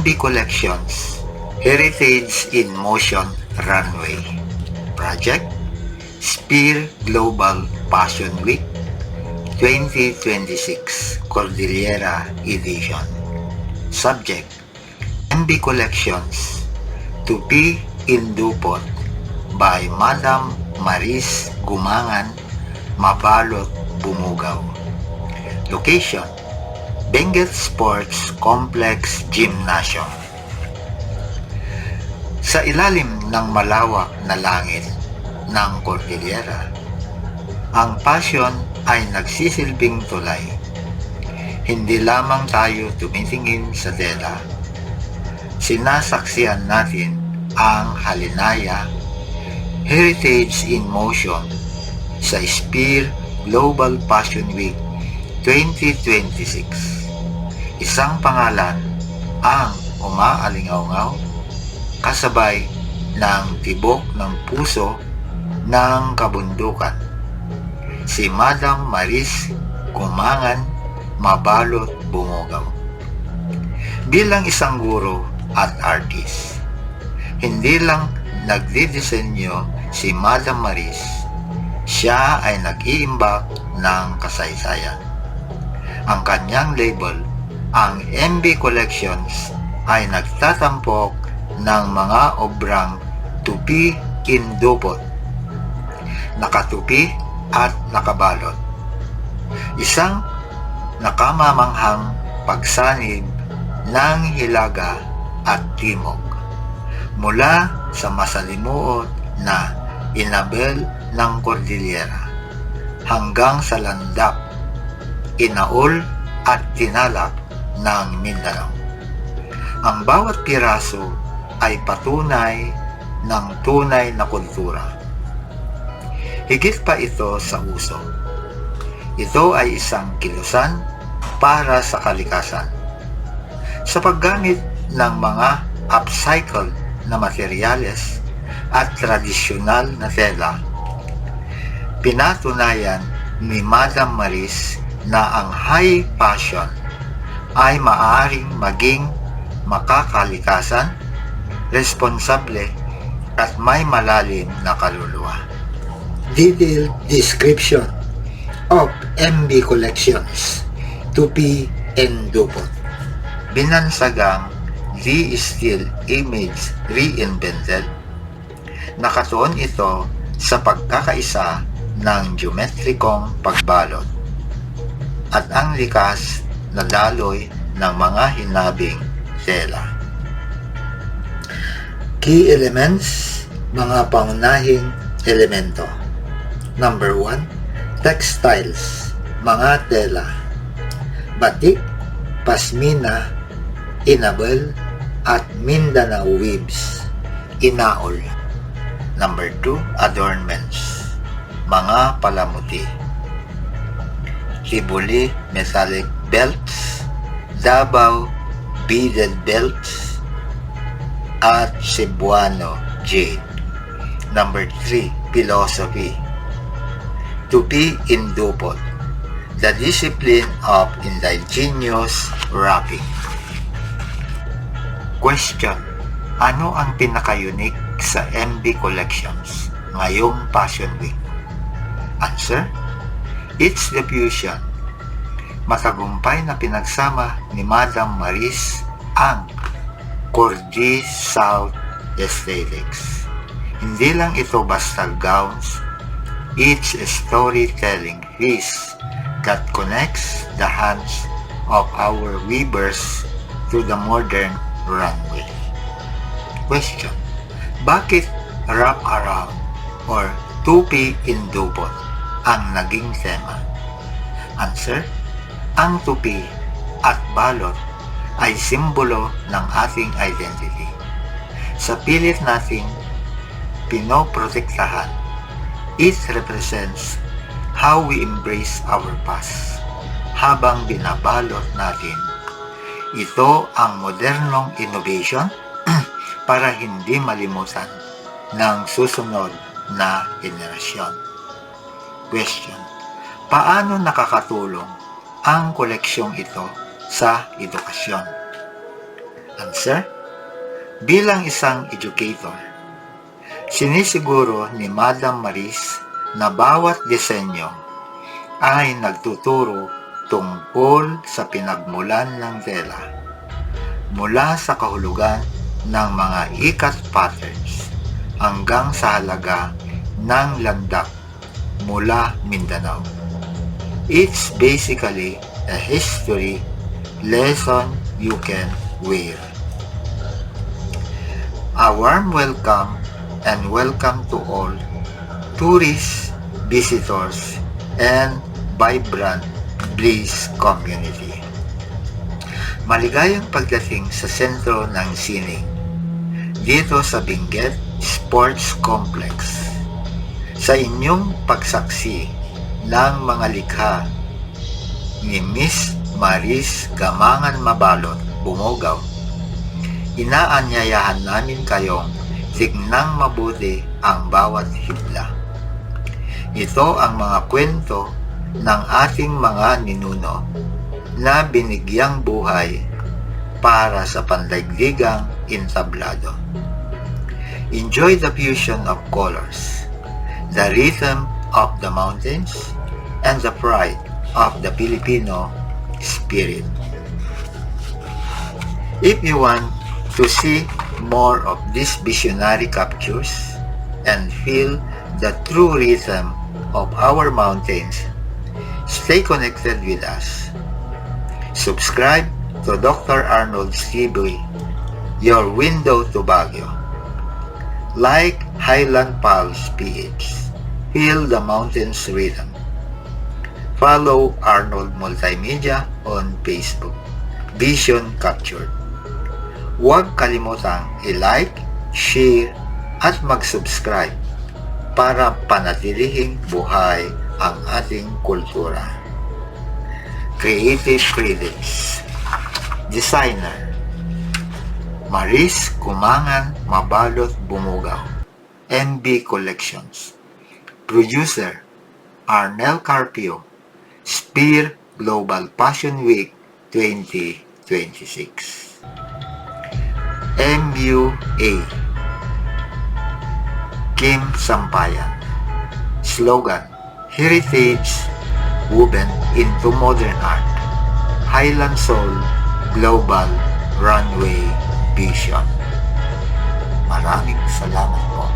MB Collections Heritage in Motion Runway Project Spear Global Passion Week 2026 Cordillera Edition. Subject: MB Collections Tupi in Dupot by Madam Maris Gumangan, Mabalot, Bumugaw. Location: Benguet Sports Complex Gymnasium. Sa ilalim ng malawak na langit ng Cordillera, ang passion ay nagsisilbing tulay. Hindi lamang tayo tumitingin sa tela, sinasaksihan natin ang halinaya, heritage in motion sa Spear Global Passion Week 2026. Isang pangalan ang umaalingaw-ngaw kasabay ng tibok ng puso ng kabundukan. Si Madam Maris Gumangan, Mabalot, Bumugaw. Bilang isang guro at artist, hindi lang nagdidisenyo si Madam Maris, siya ay nag-iimbak ng kasaysayan. Ang kanyang label, ang MB Collections, ay nagtatampok ng mga obrang tupi in dupot, nakatupi at nakabalot. Isang nakamamanghang pagsanib ng hilaga at timog mula sa masalimuot na inabel ng Cordillera hanggang sa landak, inaul at tinalak ng Mindanao. Ang bawat piraso ay patunay ng tunay na kultura. Higit pa ito sa uso. Ito ay isang kilusan para sa kalikasan. Sa paggamit ng mga upcycled na materyales at tradisyonal na tela, pinatunayan ni Madam Maris na ang high passion ay maaaring maging makakalikasan, responsable at may malalim na kaluluwa. Detailed description of MB Collections Tupi and Dupot. Binansagang the still image reinvented. Nakatuon ito sa pagkakaisa ng geometrikong pagbalot at ang likas na daloy ng mga hinabing tela. Key elements, mga pangunahing elemento. Number 1, textiles, mga tela. Batik, pasmina, inabel, at Mindanao weaves, inaol. Number 2, adornments, mga palamuti. Hibuli metallic belts, Davao beaded belts, at Cebuano jade. Number 3, philosophy. Tupi in Dupot, the discipline of indigenous wrapping. Question: ano ang pinaka-unique sa MB Collections ngayong Passion Week? Answer: it's the fusion. Matagumpay na pinagsama ni Madam Maris ang Cordi South aesthetics. Hindi lang ito basta gowns, it's a storytelling piece that connects the hands of our weavers to the modern runway. Question: bakit wrap around or tupi in dupot ang naging tema? Answer: ang tupi at balot ay simbolo ng ating identity. Sa pilit nating pinoprotektahan, it represents how we embrace our past. Habang binabalot natin, ito ang modernong innovation para hindi malimutan ng susunod na henerasyon. Question: paano nakakatulong ang koleksyong ito sa edukasyon? Answer? Bilang isang educator, sinisiguro ni Madam Maris na bawat disenyo ay nagtuturo tungkol sa pinagmulan ng tela mula sa kahulugan ng mga ikat patterns hanggang sa halaga ng landak mula Mindanao. It's basically a history lesson you can wear. A warm welcome and welcome to all tourists, visitors, and vibrant Bliss community. Maligayang pagdating sa sentro ng sining dito sa Benguet Sports Complex. Sa inyong pagsaksi ng mga likha ni Miss Maris Gamangan Mabalot Bumogaw, inaanyayahan namin kayong tignang mabuti ang bawat hibla. Ito ang mga kwento ng ating mga ninuno na binigyang buhay para sa pandaigdigang entablado. Enjoy the fusion of colors, the rhythm of the mountains, and the pride of the Filipino spirit. If you want to see more of these visionary captures and feel the true rhythm of our mountains, stay connected with us. Subscribe to Dr. Arnold's TV, your window to Baguio. Like Highland Pulse PH. Feel the mountain's rhythm. Follow Arnold Multimedia on Facebook. Vision Captured. Huwag kalimutang i-like, share, at mag-subscribe para panatilihing buhay ang ating kultura. Creative Credits. Designer Maris Gamangan Mabalot Bumogaw, MB Collections. Producer Arnel Carpio, Spear Global Fashion Week 2026. MUA Kim Sampayan. Slogan: Heritage woven into modern art. Highland Soul Global Runway Vision. Maraming salamat po.